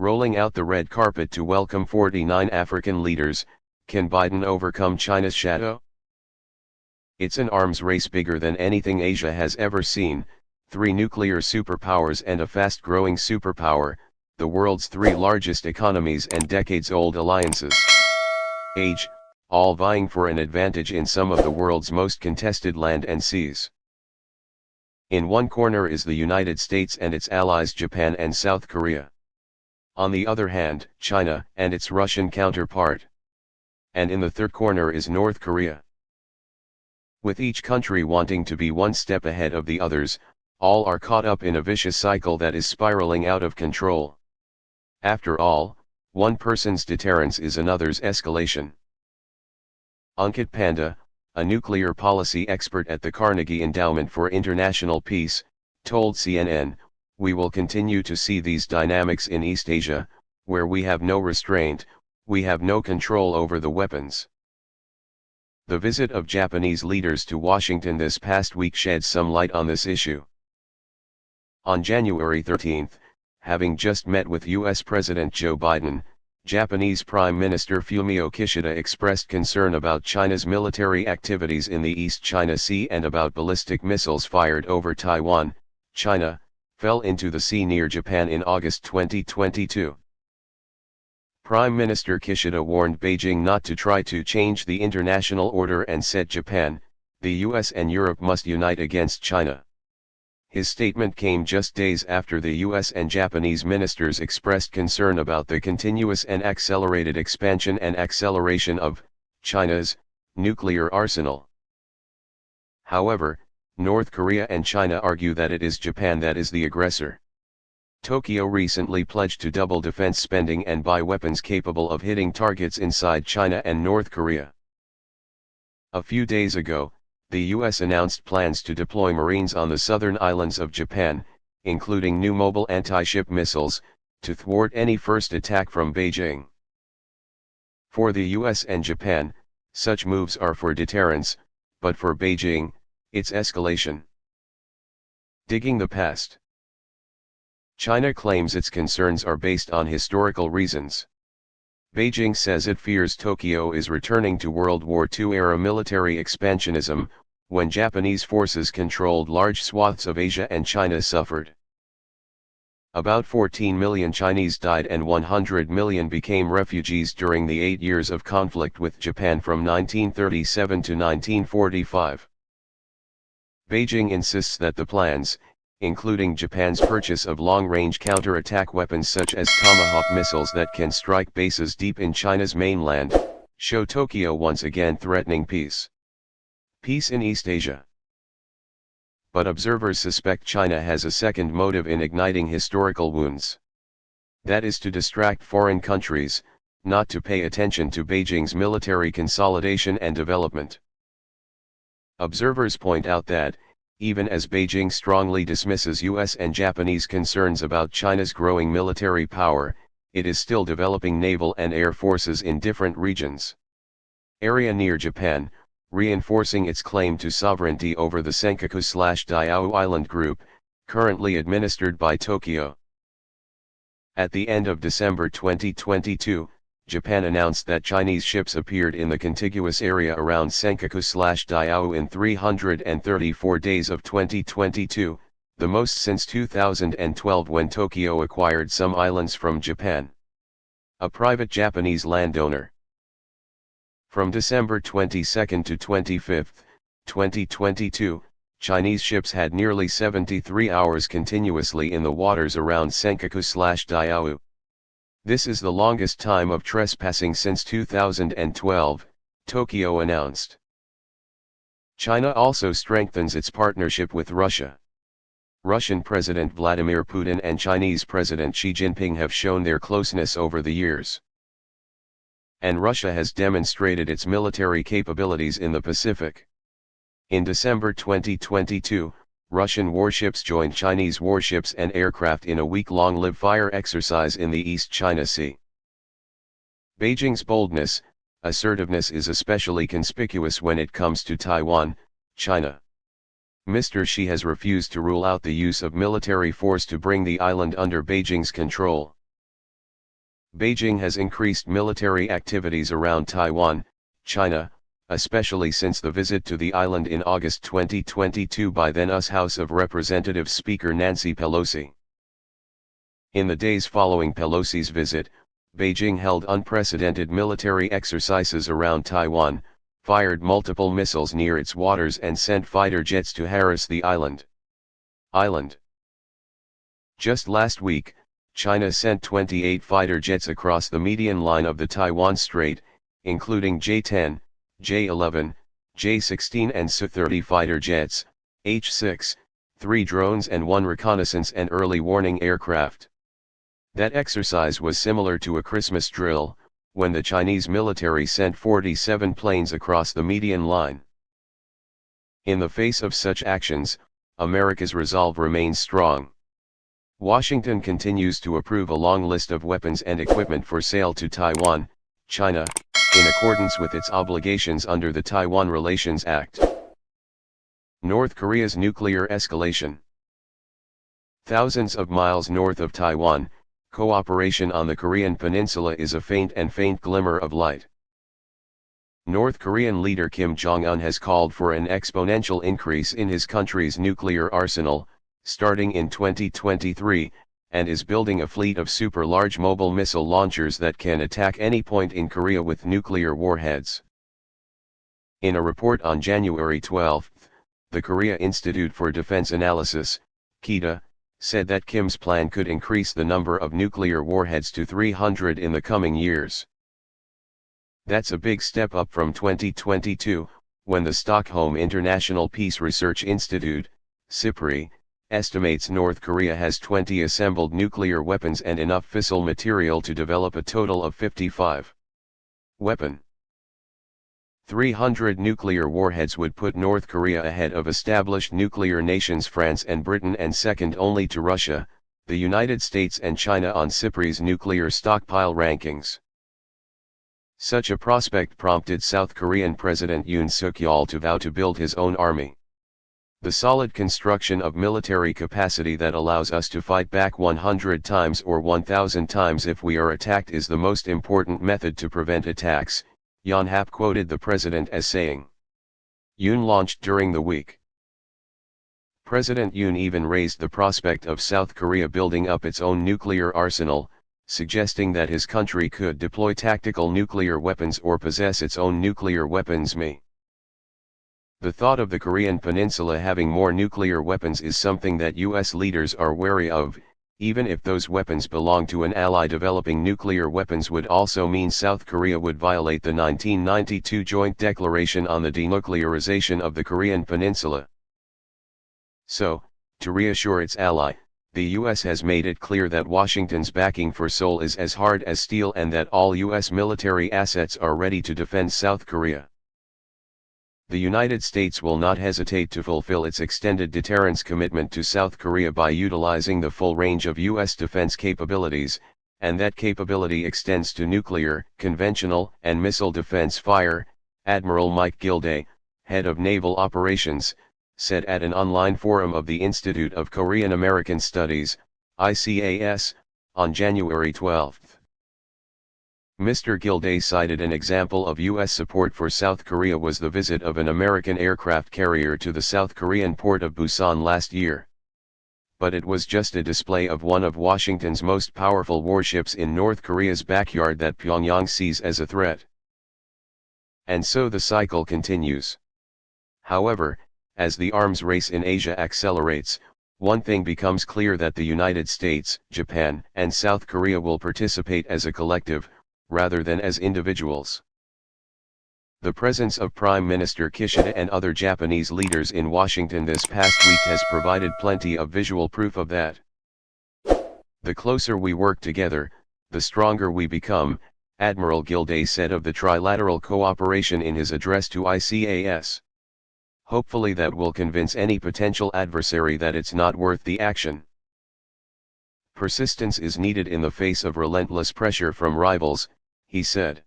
Rolling out the red carpet to welcome 49 African leaders, can Biden overcome China's shadow? It's an arms race bigger than anything Asia has ever seen, 3 nuclear superpowers and a fast-growing superpower, the world's 3 largest economies and decades-old alliances. Age, all vying for an advantage in some of the world's most contested land and seas. In one corner is the United States and its allies Japan and South Korea. On the other hand, China and its Russian counterpart. And in the third corner is North Korea. With each country wanting to be one step ahead of the others, all are caught up in a vicious cycle that is spiraling out of control. After all, one person's deterrence is another's escalation. Ankit Panda, a nuclear policy expert at the Carnegie Endowment for International Peace, told CNN, "We will continue to see these dynamics in East Asia, where we have no restraint, we have no control over the weapons." The visit of Japanese leaders to Washington this past week sheds some light on this issue. On January 13, having just met with U.S. President Joe Biden, Japanese Prime Minister Fumio Kishida expressed concern about China's military activities in the East China Sea and about ballistic missiles fired over Taiwan, China, fell into the sea near Japan in August 2022. Prime Minister Kishida warned Beijing not to try to change the international order and said Japan, the US and Europe must unite against China. His statement came just days after the US and Japanese ministers expressed concern about the continuous and accelerated expansion and acceleration of China's nuclear arsenal. However, North Korea and China argue that it is Japan that is the aggressor. Tokyo recently pledged to double defense spending and buy weapons capable of hitting targets inside China and North Korea. A few days ago, the US announced plans to deploy Marines on the southern islands of Japan, including new mobile anti-ship missiles, to thwart any first attack from Beijing. For the US and Japan, such moves are for deterrence, but for Beijing, it's escalation. Digging the past. China claims its concerns are based on historical reasons. Beijing says it fears Tokyo is returning to World War II-era military expansionism, when Japanese forces controlled large swaths of Asia and China suffered. About 14 million Chinese died and 100 million became refugees during the 8 years of conflict with Japan from 1937 to 1945. Beijing insists that the plans, including Japan's purchase of long-range counter-attack weapons such as Tomahawk missiles that can strike bases deep in China's mainland, show Tokyo once again threatening peace. Peace in East Asia. But observers suspect China has a second motive in igniting historical wounds. That is to distract foreign countries, not to pay attention to Beijing's military consolidation and development. Observers point out that, even as Beijing strongly dismisses US and Japanese concerns about China's growing military power, it is still developing naval and air forces in different regions. Area near Japan, reinforcing its claim to sovereignty over the Senkaku/Diaoyu Island group, currently administered by Tokyo. At the end of December 2022, Japan announced that Chinese ships appeared in the contiguous area around Senkaku/Diaoyu in 334 days of 2022, the most since 2012 when Tokyo acquired some islands from Japan. A private Japanese landowner. From December 22 to 25, 2022, Chinese ships had nearly 73 hours continuously in the waters around Senkaku/Diaoyu. This is the longest time of trespassing since 2012, Tokyo announced. China also strengthens its partnership with Russia. Russian President Vladimir Putin and Chinese President Xi Jinping have shown their closeness over the years. And Russia has demonstrated its military capabilities in the Pacific. In December 2022, Russian warships joined Chinese warships and aircraft in a week-long live-fire exercise in the East China Sea. Beijing's boldness, assertiveness is especially conspicuous when it comes to Taiwan, China. Mr. Xi has refused to rule out the use of military force to bring the island under Beijing's control. Beijing has increased military activities around Taiwan, China, especially since the visit to the island in August 2022 by then-US House of Representatives Speaker Nancy Pelosi. In the days following Pelosi's visit, Beijing held unprecedented military exercises around Taiwan, fired multiple missiles near its waters and sent fighter jets to harass the island. Just last week, China sent 28 fighter jets across the median line of the Taiwan Strait, including J-10, J-11, J-16 and Su-30 fighter jets, H-6, 3 drones and 1 reconnaissance and early warning aircraft. That exercise was similar to a Christmas drill, when the Chinese military sent 47 planes across the median line. In the face of such actions, America's resolve remains strong. Washington continues to approve a long list of weapons and equipment for sale to Taiwan, China, in accordance with its obligations under the Taiwan Relations Act. North Korea's nuclear escalation. Thousands of miles north of Taiwan, cooperation on the Korean peninsula is a faint glimmer of light. North Korean leader Kim Jong-un has called for an exponential increase in his country's nuclear arsenal, starting in 2023, and is building a fleet of super-large mobile missile launchers that can attack any point in Korea with nuclear warheads. In a report on January 12, the Korea Institute for Defense Analysis, KIDA, said that Kim's plan could increase the number of nuclear warheads to 300 in the coming years. That's a big step up from 2022, when the Stockholm International Peace Research Institute, SIPRI, estimates North Korea has 20 assembled nuclear weapons and enough fissile material to develop a total of 55. 300 nuclear warheads would put North Korea ahead of established nuclear nations France and Britain and second only to Russia, the United States and China on SIPRI's nuclear stockpile rankings. Such a prospect prompted South Korean President Yoon Suk-yeol to vow to build his own army. The solid construction of military capacity that allows us to fight back 100 times or 1,000 times if we are attacked is the most important method to prevent attacks, Yonhap quoted the president as saying. Yoon launched during the week. President Yoon even raised the prospect of South Korea building up its own nuclear arsenal, suggesting that his country could deploy tactical nuclear weapons or possess its own nuclear weapons. The thought of the Korean peninsula having more nuclear weapons is something that US leaders are wary of, even if those weapons belong to an ally. Developing nuclear weapons would also mean South Korea would violate the 1992 Joint Declaration on the Denuclearization of the Korean Peninsula. So, to reassure its ally, the US has made it clear that Washington's backing for Seoul is as hard as steel and that all US military assets are ready to defend South Korea. The United States will not hesitate to fulfill its extended deterrence commitment to South Korea by utilizing the full range of U.S. defense capabilities, and that capability extends to nuclear, conventional, and missile defense. Fire, Admiral Mike Gilday, head of Naval Operations, said at an online forum of the Institute of Korean American Studies, ICAS, on January 12. Mr. Gilday cited an example of U.S. support for South Korea was the visit of an American aircraft carrier to the South Korean port of Busan last year. But it was just a display of one of Washington's most powerful warships in North Korea's backyard that Pyongyang sees as a threat. And so the cycle continues. However, as the arms race in Asia accelerates, one thing becomes clear: that the United States, Japan, and South Korea will participate as a collective, rather than as individuals. The presence of Prime Minister Kishida and other Japanese leaders in Washington this past week has provided plenty of visual proof of that. The closer we work together, the stronger we become, Admiral Gilday said of the Trilateral cooperation in his address to ICAS. Hopefully that will convince any potential adversary that it's not worth the action. Persistence is needed in the face of relentless pressure from rivals, he said.